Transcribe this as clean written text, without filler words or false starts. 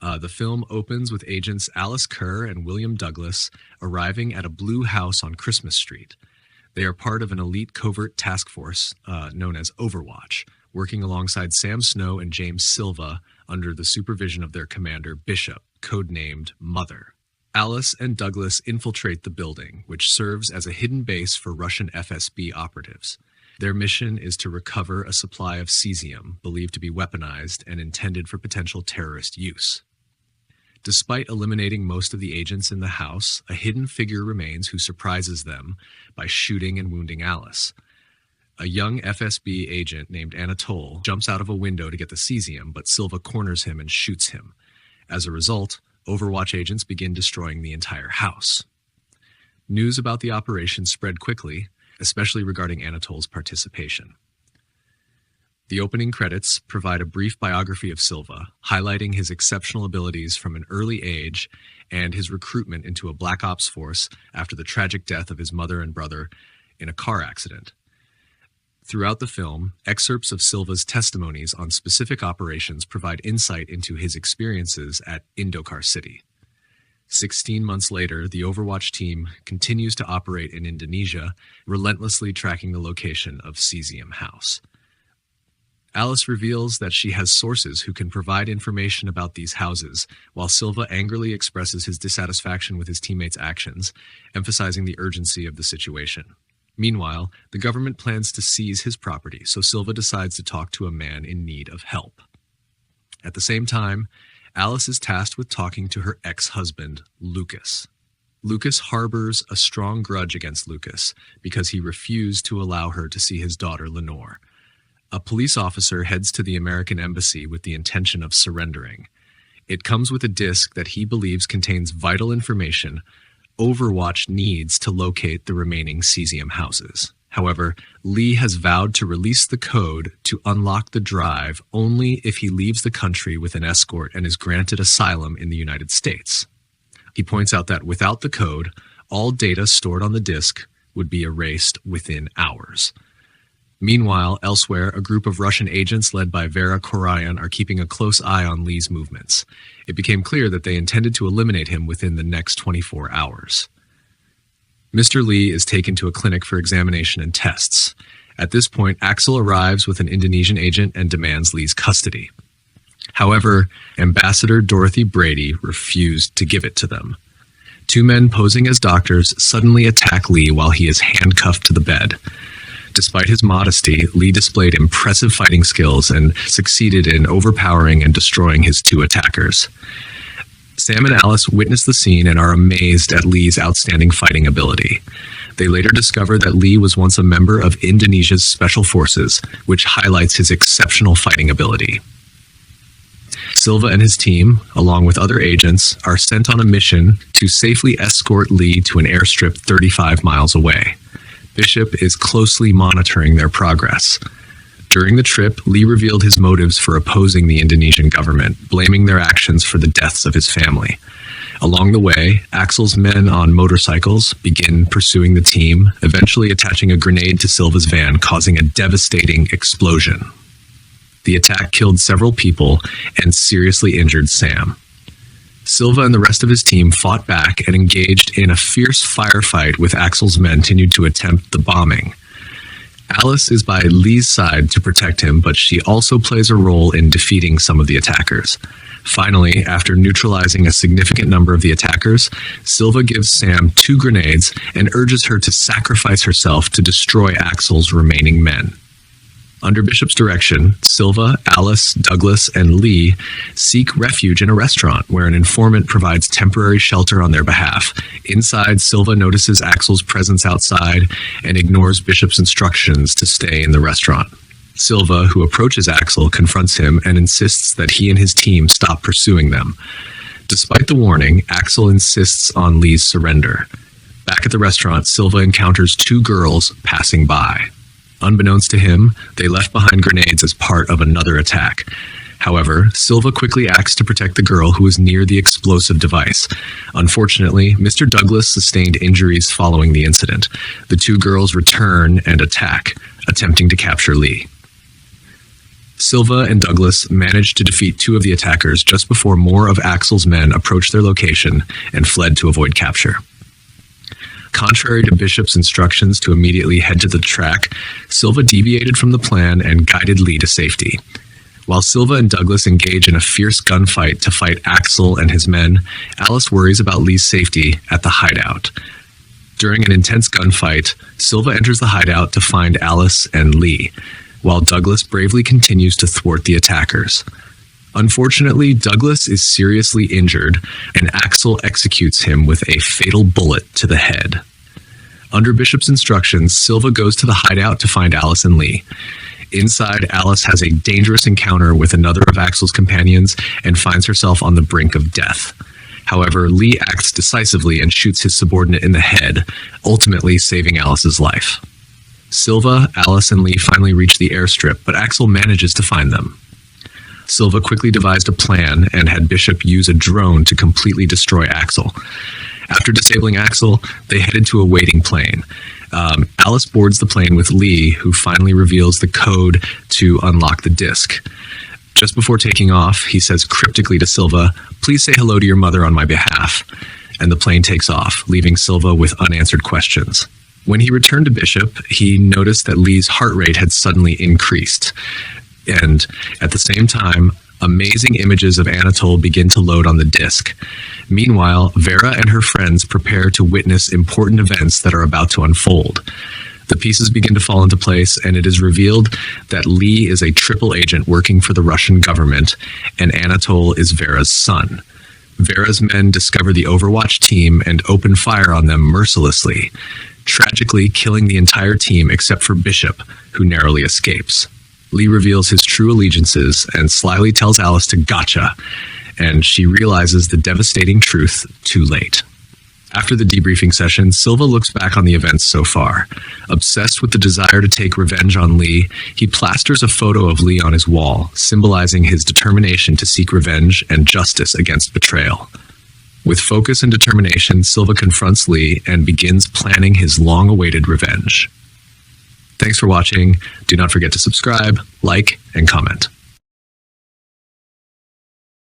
The film opens with agents Alice Kerr and William Douglas arriving at a blue house on Christmas Street. They are part of an elite covert task force known as Overwatch, working alongside Sam Snow and James Silva under the supervision of their commander, Bishop, codenamed Mother. Alice and Douglas infiltrate the building, which serves as a hidden base for Russian FSB operatives. Their mission is to recover a supply of cesium, believed to be weaponized and intended for potential terrorist use. Despite eliminating most of the agents in the house, a hidden figure remains who surprises them by shooting and wounding Alice. A young FSB agent named Anatole jumps out of a window to get the cesium, but Silva corners him and shoots him. As a result, Overwatch agents begin destroying the entire house. News about the operation spread quickly, especially regarding Anatole's participation. The opening credits provide a brief biography of Silva, highlighting his exceptional abilities from an early age and his recruitment into a Black Ops force after the tragic death of his mother and brother in a car accident. Throughout the film, excerpts of Silva's testimonies on specific operations provide insight into his experiences at Indokar City. 16 months later, the Overwatch team continues to operate in Indonesia, relentlessly tracking the location of Cesium House. Alice reveals that she has sources who can provide information about these houses, while Silva angrily expresses his dissatisfaction with his teammates' actions, emphasizing the urgency of the situation. Meanwhile, the government plans to seize his property, so Silva decides to talk to a man in need of help. At the same time, Alice is tasked with talking to her ex-husband, Lucas. Lucas harbors a strong grudge against Lucas because he refused to allow her to see his daughter, Lenore. A police officer heads to the American embassy with the intention of surrendering. It comes with a disc that he believes contains vital information Overwatch needs to locate the remaining cesium houses. However, Lee has vowed to release the code to unlock the drive only if he leaves the country with an escort and is granted asylum in the United States. He points out that without the code, all data stored on the disk would be erased within hours. Meanwhile, elsewhere, a group of Russian agents led by Vera Korayan are keeping a close eye on Lee's movements. It became clear that they intended to eliminate him within the next 24 hours. Mr. Lee is taken to a clinic for examination and tests. At this point, Axel arrives with an Indonesian agent and demands Lee's custody. However, Ambassador Dorothy Brady refused to give it to them. Two men posing as doctors suddenly attack Lee while he is handcuffed to the bed. Despite his modesty, Lee displayed impressive fighting skills and succeeded in overpowering and destroying his two attackers. Sam and Alice witness the scene and are amazed at Lee's outstanding fighting ability. They later discover that Lee was once a member of Indonesia's Special Forces, which highlights his exceptional fighting ability. Silva and his team, along with other agents, are sent on a mission to safely escort Lee to an airstrip 35 miles away. Bishop is closely monitoring their progress. During the trip, Lee revealed his motives for opposing the Indonesian government, blaming their actions for the deaths of his family. Along the way, Axel's men on motorcycles begin pursuing the team, eventually attaching a grenade to Silva's van, causing a devastating explosion. The attack killed several people and seriously injured Sam. Silva and the rest of his team fought back and engaged in a fierce firefight with Axel's men continued to attempt the bombing. Alice is by Lee's side to protect him, but she also plays a role in defeating some of the attackers. Finally, after neutralizing a significant number of the attackers, Silva gives Sam 2 grenades and urges her to sacrifice herself to destroy Axel's remaining men. Under Bishop's direction, Silva, Alice, Douglas, and Lee seek refuge in a restaurant where an informant provides temporary shelter on their behalf. Inside, Silva notices Axel's presence outside and ignores Bishop's instructions to stay in the restaurant. Silva, who approaches Axel, confronts him and insists that he and his team stop pursuing them. Despite the warning, Axel insists on Lee's surrender. Back at the restaurant, Silva encounters 2 girls passing by. Unbeknownst to him, they left behind grenades as part of another attack. However, Silva quickly acts to protect the girl who was near the explosive device. Unfortunately, Mr. Douglas sustained injuries following the incident. The 2 girls return and attack, attempting to capture Lee. Silva and Douglas managed to defeat two of the attackers just before more of Axel's men approached their location and fled to avoid capture. Contrary to Bishop's instructions to immediately head to the track, Silva deviated from the plan and guided Lee to safety. While Silva and Douglas engage in a fierce gunfight to fight Axel and his men, Alice worries about Lee's safety at the hideout. During an intense gunfight, Silva enters the hideout to find Alice and Lee, while Douglas bravely continues to thwart the attackers. Unfortunately, Douglas is seriously injured, and Axel executes him with a fatal bullet to the head. Under Bishop's instructions, Silva goes to the hideout to find Alice and Lee. Inside, Alice has a dangerous encounter with another of Axel's companions and finds herself on the brink of death. However, Lee acts decisively and shoots his subordinate in the head, ultimately saving Alice's life. Silva, Alice, and Lee finally reach the airstrip, but Axel manages to find them. Silva quickly devised a plan and had Bishop use a drone to completely destroy Axel. After disabling Axel, they headed to a waiting plane. Alice boards the plane with Lee, who finally reveals the code to unlock the disc. Just before taking off, he says cryptically to Silva, "Please say hello to your mother on my behalf." And the plane takes off, leaving Silva with unanswered questions. When he returned to Bishop, he noticed that Lee's heart rate had suddenly increased. And at the same time, amazing images of Anatole begin to load on the disc. Meanwhile, Vera and her friends prepare to witness important events that are about to unfold. The pieces begin to fall into place, and it is revealed that Lee is a triple agent working for the Russian government, and Anatole is Vera's son. Vera's men discover the Overwatch team and open fire on them mercilessly, tragically killing the entire team except for Bishop, who narrowly escapes. Lee reveals his true allegiances and slyly tells Alice to gotcha, and she realizes the devastating truth too late. After the debriefing session, Silva looks back on the events so far. Obsessed with the desire to take revenge on Lee, he plasters a photo of Lee on his wall, symbolizing his determination to seek revenge and justice against betrayal. With focus and determination, Silva confronts Lee and begins planning his long-awaited revenge. Thanks for watching. Do not forget to subscribe, like, and comment.